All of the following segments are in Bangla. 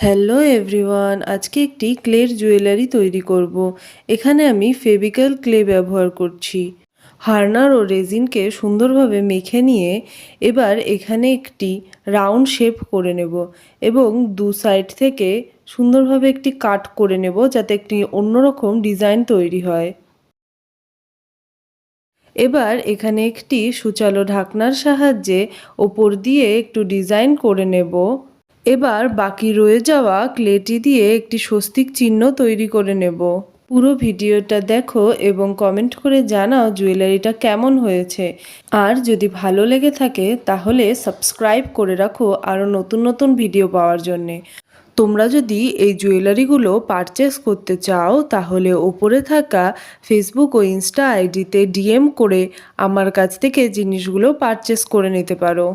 হ্যালো এভরিওয়ান, আজকে একটি ক্লের জুয়েলারি তৈরি করব। এখানে আমি ফেভিক্যাল ক্লে ব্যবহার করছি। হার্নার ও রেজিনকে সুন্দরভাবে মেখে নিয়ে এবার এখানে একটি রাউন্ড শেপ করে নেব এবং দু সাইড থেকে সুন্দরভাবে একটি কাট করে নেব যাতে একটি অন্যরকম ডিজাইন তৈরি হয়। এবার এখানে একটি সূচালো ঢাকনার সাহায্যে ওপর দিয়ে একটু ডিজাইন করে নেব। এবার বাকি রয়ে যাওয়া ক্লেটি দিয়ে একটি স্বস্তিক চিহ্ন তৈরি করে নেব। পুরো ভিডিওটা দেখো এবং কমেন্ট করে জানাও জুয়েলারিটা কেমন হয়েছে। আর যদি ভালো লেগে থাকে তাহলে সাবস্ক্রাইব করে রাখো আরও নতুন নতুন ভিডিও পাওয়ার জন্যে। তোমরা যদি এই জুয়েলারিগুলো পারচেস করতে চাও তাহলে ওপরে থাকা ফেসবুক ও ইনস্টা আইডিতে ডিএম করে আমার কাছ থেকে জিনিসগুলো পারচেস করে নিতে পারো।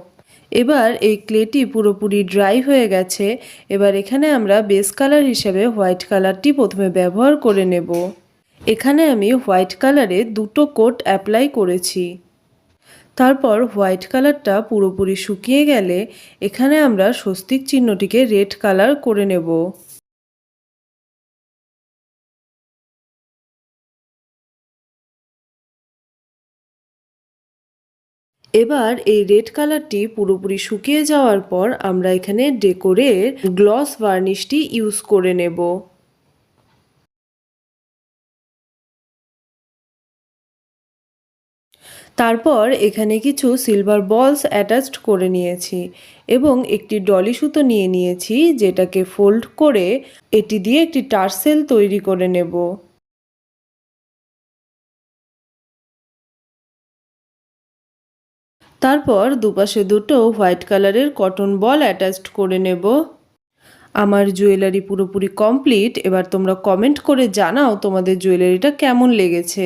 এবার এই ক্লেটি পুরোপুরি ড্রাই হয়ে গেছে। এবার এখানে আমরা বেস কালার হিসেবে হোয়াইট কালারটি প্রথমে ব্যবহার করে নেব। এখানে আমি হোয়াইট কালারে দুটো কোট অ্যাপ্লাই করেছি। তারপর হোয়াইট কালারটা পুরোপুরি শুকিয়ে গেলে এখানে আমরা স্বস্তিক চিহ্নটিকে রেড কালার করে নেব। এবার এই রেড কালারটি পুরোপুরি শুকিয়ে যাওয়ার পর আমরা এখানে ডেকোরের গ্লস ভার্নিশটি ইউজ করে নেব। তারপর এখানে কিছু সিলভার বলস অ্যাটাচড করে নিয়েছি এবং একটি ডলি সুতো নিয়ে নিয়েছি যেটাকে ফোল্ড করে এটি দিয়ে একটি টার্সেল তৈরি করে নেব। তারপর দুপাশে দুটো হোয়াইট কালারের কটন বল অ্যাটাচড করে নেব। আমার জুয়েলারি পুরোপুরি কমপ্লিট। এবার তোমরা কমেন্ট করে জানাও তোমাদের জুয়েলারিটা কেমন লেগেছে।